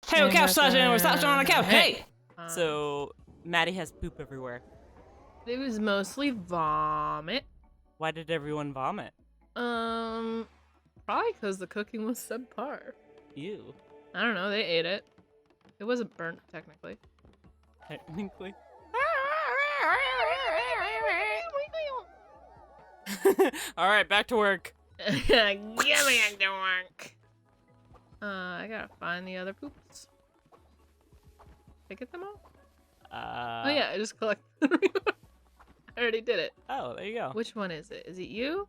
Hey, we're couch slashing. We're slashing on the couch. Hey. So Mattie has poop everywhere. It was mostly vomit. Why did everyone vomit? Probably because the cooking was subpar. Ew. I don't know. They ate it. It wasn't burnt technically. Technically. All right, back to work. Get me back to work. I gotta find the other poops. Did I get them all? Oh yeah, I just collected them. I already did it. Oh, there you go. Which one is it? Is it you?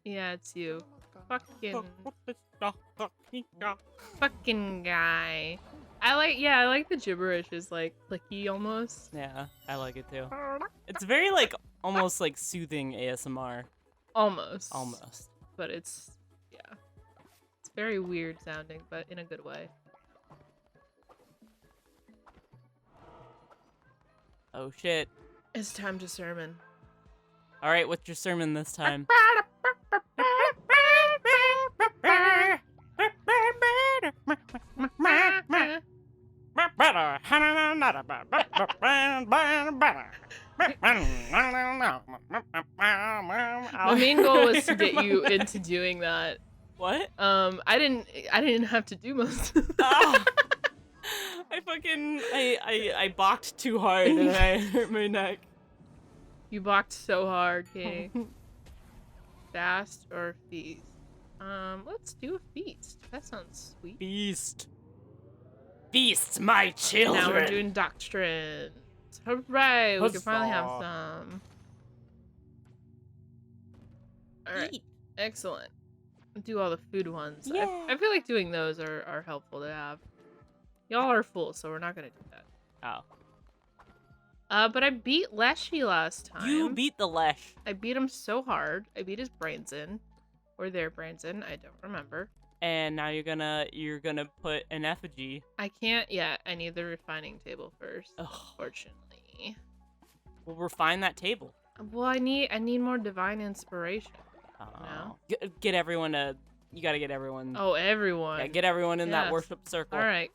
Yeah, it's you. Fucking guy. I like the gibberish is like clicky almost. Yeah, I like it too. It's very like almost like soothing ASMR. Almost. Almost. But it's it's very weird sounding, but in a good way. Oh shit. It's time to sermon. All right, what's your sermon this time? My main goal was to get you into doing that. What? I didn't have to do most of that. Oh. I balked too hard and I hurt my neck. You balked so hard, okay. Fast or feast? Let's do a feast. That sounds sweet. Feast. Feast, my children. Now we're doing doctrine. Hooray! We can finally have Huzzah. some. Alright, excellent. Do all the food ones. Yeah. I feel like doing those are helpful to have. Y'all are full, so we're not gonna do that. Oh. But I beat Leshy last time. You beat the Lesh. I beat him so hard. I beat his brains in. Or their brains in. I don't remember. And now you're gonna put an effigy. I can't yet. I need the refining table first. Ugh. Unfortunately. We'll refine that table. Well, I need more divine inspiration. Oh. No? Get everyone to. You gotta get everyone. Oh, everyone. Yeah, get everyone in that Yes. worship circle. All right.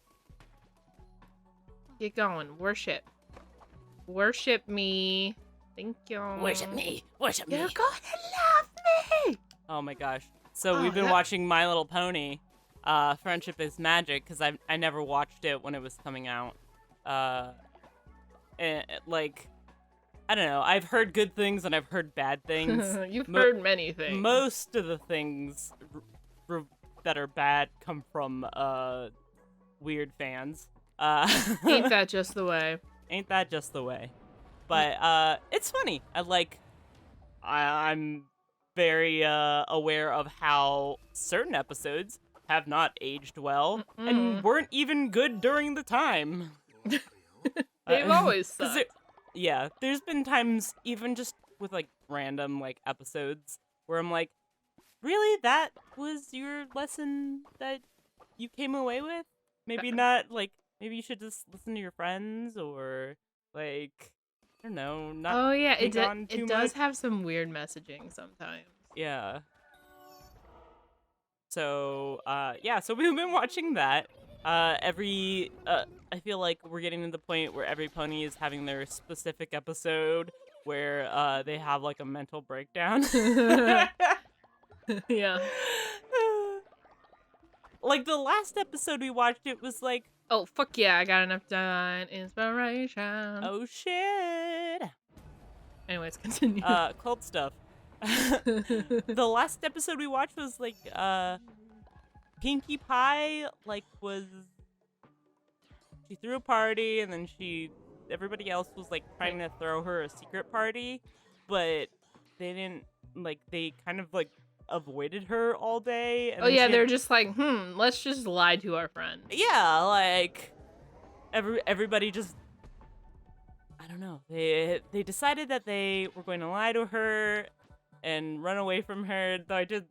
Get going. Worship. Worship me. Thank you. Worship me. Worship You're me. going to love me. Oh my gosh. So Oh, we've been that- watching My Little Pony, Friendship is Magic, because I never watched it when it was coming out. And, like, I don't know. I've heard good things and I've heard bad things. You've heard many things. Most of the things that are bad come from weird fans. Ain't that just the way? Ain't that just the way? But it's funny. I'm very aware of how certain episodes have not aged well and weren't even good during the time. They've always 'cause sucked. yeah, there's been times even just with like random like episodes where I'm like, really, that was your lesson that you came away with? Maybe not like. Maybe you should just listen to your friends, or like, I don't know, not. Oh yeah, it too does much. have some weird messaging sometimes. Yeah. So, so we've been watching that. I feel like we're getting to the point where every pony is having their specific episode where they have like a mental breakdown. Yeah. Like the last episode we watched, it was like, Oh fuck yeah! I got enough divine inspiration. oh shit. Anyways, continue. Cult stuff. The last episode we watched was like Pinkie Pie she threw a party and then everybody else was like trying to throw her a secret party, but they kind of like avoided her all day. And oh yeah, they're just like, let's just lie to our friend. Yeah, like everybody just, I don't know. They decided that they were going to lie to her and run away from her. Though I did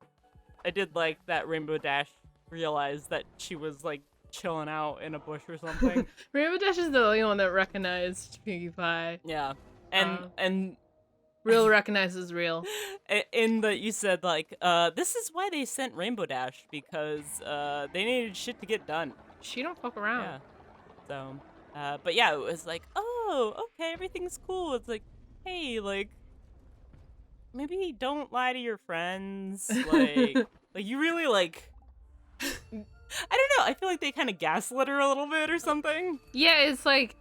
like that Rainbow Dash realized that she was like chilling out in a bush or something. Rainbow Dash is the only one that recognized Pinkie Pie. Yeah, and Real recognizes real. In that you said, like, this is why they sent Rainbow Dash, because they needed shit to get done. She don't fuck around. Yeah. So, but yeah, it was like, oh, okay, everything's cool. It's like, hey, like, maybe don't lie to your friends. Like, like you really, like, I don't know. I feel like they kind of gaslit her a little bit or something. Yeah, it's like,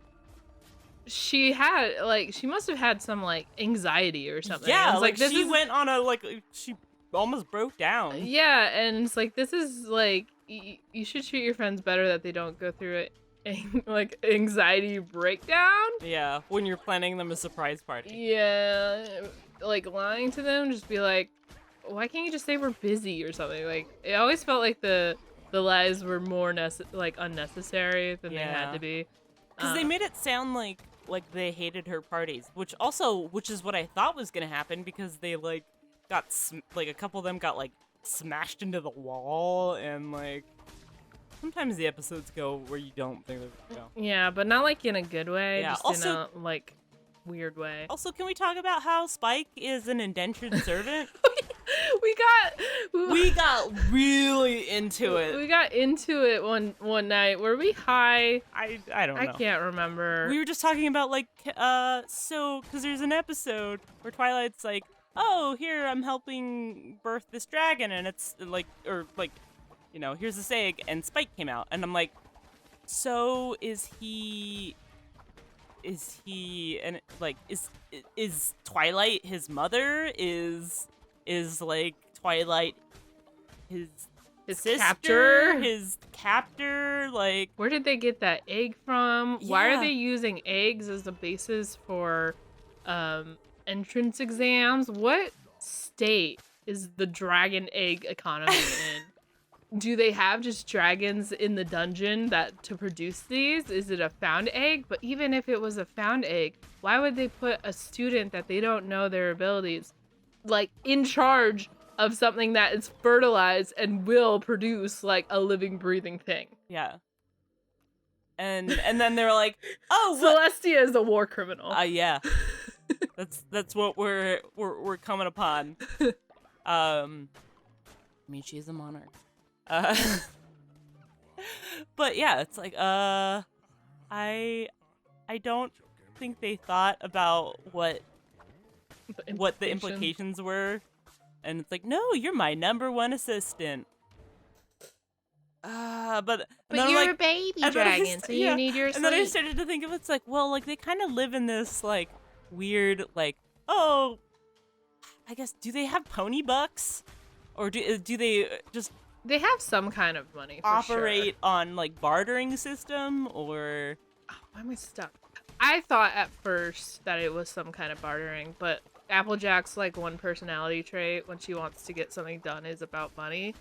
she must have had some, like, anxiety or something. Yeah, it's like she went on a, like, she almost broke down. Yeah, and it's like, this is, like, you should treat your friends better that they don't go through it. Like, anxiety breakdown? Yeah, when you're planning them a surprise party. Yeah, like, lying to them, just be like, why can't you just say we're busy or something? Like, it always felt like the lies were more unnecessary than they had to be. Because they made it sound like they hated her parties, which is what I thought was gonna happen, because they, like, got, like, a couple of them got, like, smashed into the wall, and, like, sometimes the episodes go where you don't think they're gonna go. Yeah, but not, like, in a good way. Yeah, just also, in a, like, weird way. Also, can we talk about how Spike is an indentured servant? we got really into it. We got into it one night. Were we high? I don't know. I can't remember. We were just talking about, like, so, because there's an episode where Twilight's like, oh, here, I'm helping birth this dragon, and it's like, or like, you know, here's this egg, and Spike came out, and I'm like, so is he, and like, is Twilight his mother? Is like Twilight his sister? His captor? Like, where did they get that egg from? Yeah. Why are they using eggs as the basis for entrance exams? What state is the dragon egg economy in? Do they have just dragons in the dungeon to produce these? Is it a found egg? But even if it was a found egg, why would they put a student that they don't know their abilities, like, in charge of something that is fertilized and will produce, like, a living, breathing thing? Yeah. And then they're like, oh, Celestia is a war criminal. Yeah. That's what we're coming upon. I mean, she's a monarch. But yeah, it's like, I don't think they thought about what the implications were, and it's like, no, you're my #1 assistant. But you're like, a baby dragon, so you need your sleep. And then I started to think of it's like, well, like, they kind of live in this, like, weird, like, oh, I guess, do they have pony bucks, or do they just? They have some kind of money. Operate on, like, bartering system, or? Oh, why am I stuck? I thought at first that it was some kind of bartering, but Applejack's, like, one personality trait when she wants to get something done is about money.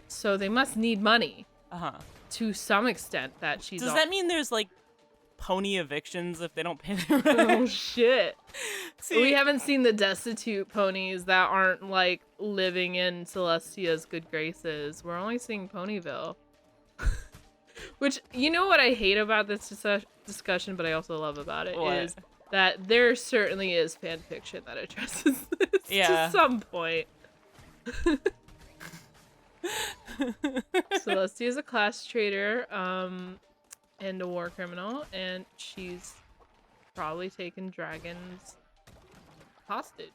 So they must need money. To some extent that she's. Does that mean there's, like, pony evictions if they don't pay their rent? Oh shit. See, we haven't seen the destitute ponies that aren't, like, living in Celestia's good graces. We're only seeing Ponyville. Which, you know what I hate about this discussion, but I also love about it, is that there certainly is fan fiction that addresses this to some point. Celestia is a class traitor, and a war criminal, and she's probably taken dragons hostage.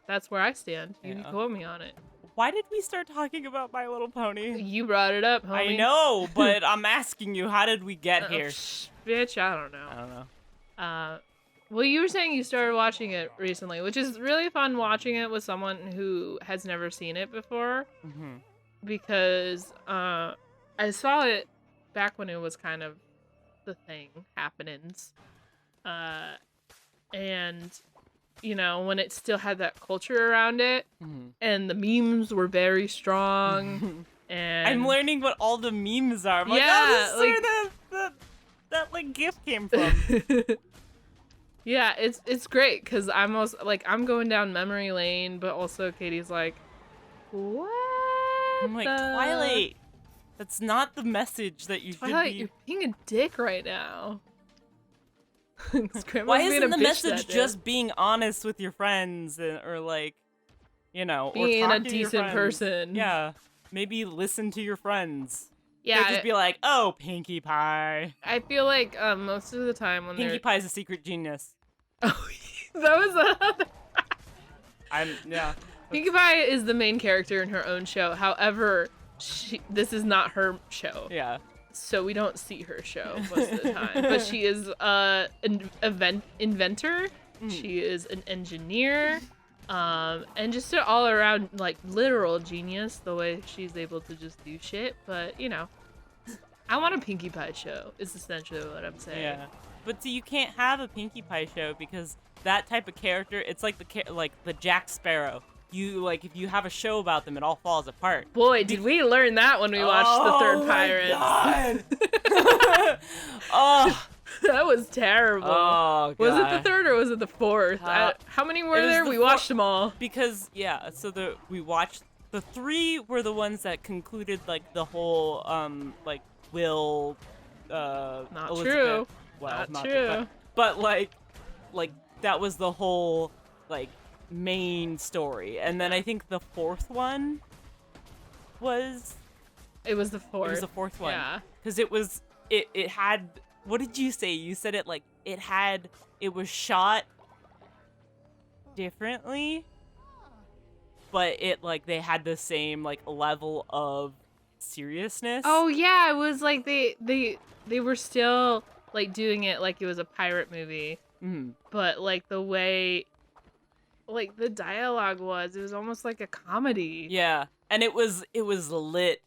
That's where I stand. You can quote me on it. Why did we start talking about My Little Pony? You brought it up, homie. I know, but I'm asking you, how did we get here? Bitch, I don't know. Well, you were saying you started watching it recently, which is really fun watching it with someone who has never seen it before. Because I saw it back when it was kind of the thing, happenings. And, you know, when it still had that culture around it, and the memes were very strong. And I'm learning what all the memes are. I'm like, oh, this is where that like gift came from. Yeah, it's great because I'm going down memory lane, but also Katie's like, what? I'm like, Twilight, that's not the message that you Twilight, should be. You're being a dick right now. Grandma's Why being isn't a the bitch message that day. just being honest with your friends or like, or being talk a to your decent friends? person? Yeah, maybe listen to your friends. Yeah, Don't just be like, oh, Pinkie Pie. I feel like most of the time when Pinkie Pie's a secret genius. Oh, that was another. Yeah. Pinkie Pie is the main character in her own show. However, this is not her show. Yeah. So we don't see her show most of the time. But she is an inventor. She is an engineer. And just an all around like literal genius the way she's able to just do shit. But I want a Pinkie Pie show is essentially what I'm saying. Yeah. But see, you can't have a Pinkie Pie show because that type of character, it's like the Jack Sparrow. If you have a show about them, it all falls apart. Boy, did we learn that when we watched the third Pirates. God. Oh, that was terrible. Oh, God. Was it the third or was it the fourth? How many were there? We watched them all. Because we watched the 3 were the ones that concluded like the whole Will Not Elizabeth. true. Well, not true. But like that was the whole main story, and then I think the 4th one was. It was the 4th. It was the 4th one. Yeah. Because it had. What did you say? You said it it was shot differently, but they had the same level of seriousness. Oh yeah, it was like they were still doing it like it was a pirate movie. But the way the dialogue was, it was almost like a comedy. Yeah. And it was lit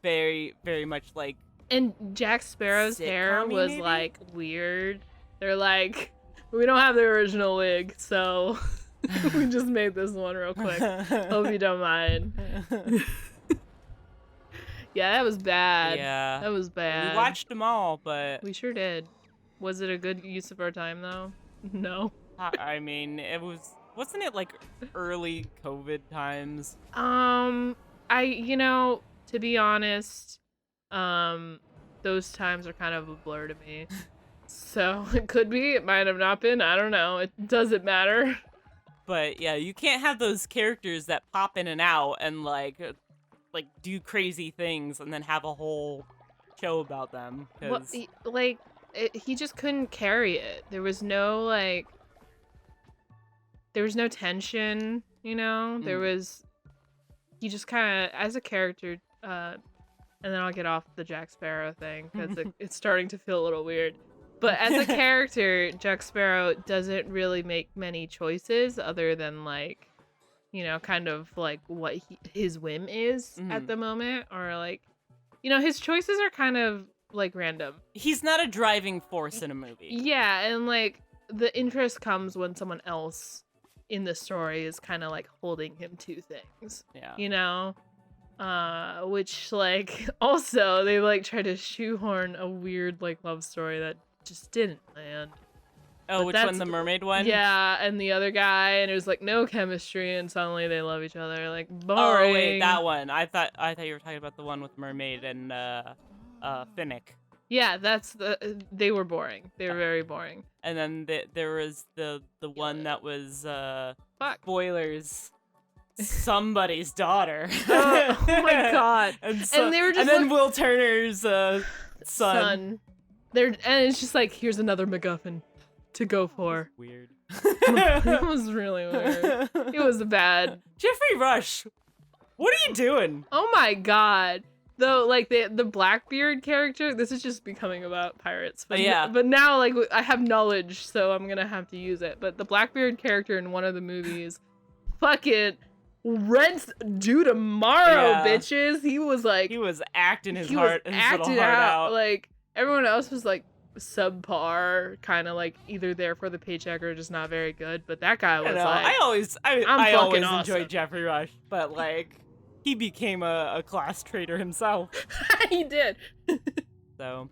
very, very much like. And Jack Sparrow's hair was maybe? Weird. They're like, we don't have the original wig, so we just made this one real quick. Hope you don't mind. Yeah, that was bad. Yeah. That was bad. We watched them all, but. We sure did. Was it a good use of our time, though? No. I mean, it was. Wasn't it early COVID times? To be honest, those times are kind of a blur to me. So it could be, it might have not been, I don't know. It doesn't matter. But yeah, you can't have those characters that pop in and out and do crazy things and then have a whole show about them. Well, he just couldn't carry it. There was no tension, There was, he just kind of, as a character, and then I'll get off the Jack Sparrow thing because it's starting to feel a little weird. But as a character, Jack Sparrow doesn't really make many choices other than kind of what his whim is at the moment, or his choices are kind of random. He's not a driving force in a movie. Yeah, and the interest comes when someone else in the story is kind of holding him to things. Yeah. Which also they try to shoehorn a weird love story that just didn't land. Oh, but which one? The mermaid one? Yeah, and the other guy, and it was no chemistry, and suddenly they love each other. Boring. Oh wait, that one. I thought you were talking about the one with mermaid and Finnick. Yeah, they were boring. They were very boring. And then there was the one that was spoilers. Somebody's daughter. Oh my God. And they were just and then Will Turner's son. And it's just here's another MacGuffin to go for. Weird. It was really weird. It was bad. Jeffrey Rush, what are you doing? Oh my God. Though, the Blackbeard character, this is just becoming about pirates. But yeah. But now, I have knowledge, so I'm gonna have to use it. But the Blackbeard character in one of the movies, fucking rents due tomorrow, bitches. He was he was acting his heart out. Everyone else was subpar, kind of either there for the paycheck or just not very good. But that guy was I always awesome. enjoyed Jeffrey Rush, but he became a class traitor himself. He did. So.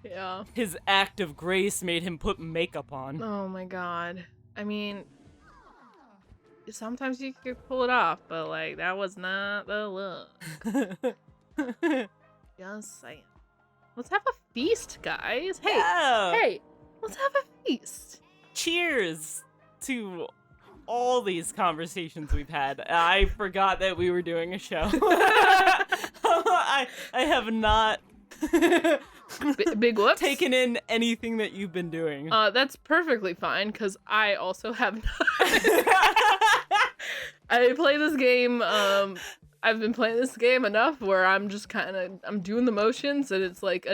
Yeah. His act of grace made him put makeup on. Oh my God. I mean, sometimes you could pull it off, but that was not the look. Just saying. Let's have a feast, guys. Hey, Let's have a feast. Cheers to all these conversations we've had. I forgot that we were doing a show. I have not Big whoops. taken in anything that you've been doing. That's perfectly fine, because I also have not. I play this game, I've been playing this game enough where I'm just I'm doing the motions, and it's like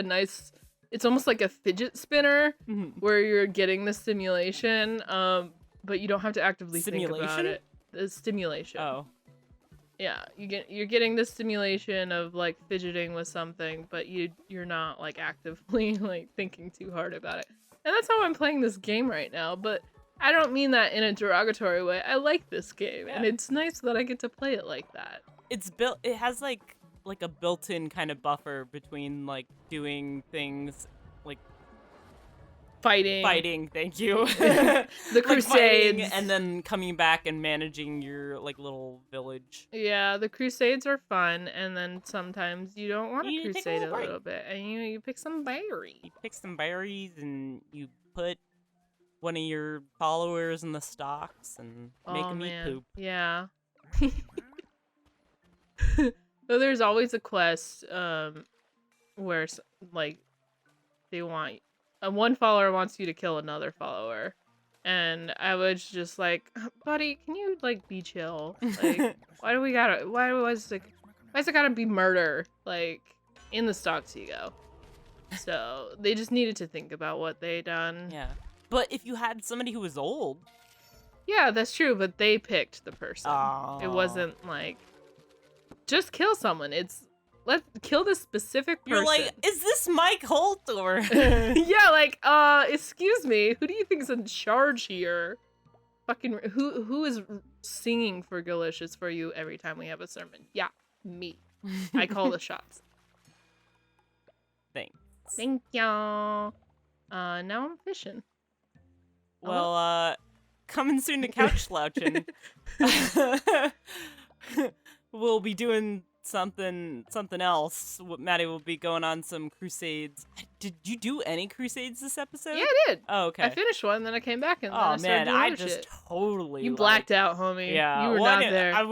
it's almost like a fidget spinner, where you're getting the stimulation, but you don't have to actively think about it. The stimulation. Oh. Yeah, you're getting the stimulation of like fidgeting with something, but you're not like actively like thinking too hard about it. And that's how I'm playing this game right now, but I don't mean that in a derogatory way. I like this game, and it's nice that I get to play it like that. It has like a built-in kind of buffer between like doing things like fighting, thank you. The like Crusades. and then coming back and managing your like little village. Yeah, the Crusades are fun, and then sometimes you don't want to crusade a break. little bit, and you pick some berries. You pick some berries and you put one of your followers in the stocks and make them eat poop. Yeah. So there's always a quest where like they want one follower wants you to kill another follower, and I was just like, buddy, can you like be chill? Like, why is it gotta be murder? Like, in the stocks you go. So they just needed to think about what they done. Yeah, but if you had somebody who was old. Yeah, that's true, but they picked the person. Oh. It wasn't like, just kill someone. It's, let's kill this specific person. You're like, is this Mike Holt or? Yeah, like, excuse me, who do you think's in charge here? Fucking, who is singing for Delicious for you every time we have a sermon? Yeah, me. I call the shots. Thanks. Thank y'all. Now I'm fishing. Well, coming soon to Couch Slouching. We'll be doing something else. Mattie will be going on some crusades. Did you do any crusades this episode? Yeah, I did. Oh, okay. I finished one, then I came back, and then I started doing other shit. Totally. You blacked out, homie. Yeah, you were not there. I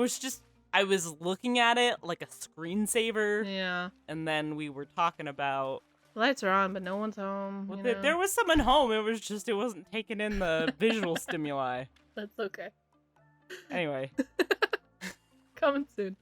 was looking at it like a screensaver. Yeah. And then we were talking about. Lights are on, but no one's home. Well, there was someone home. It wasn't taking in the visual stimuli. That's okay. Anyway. Coming soon.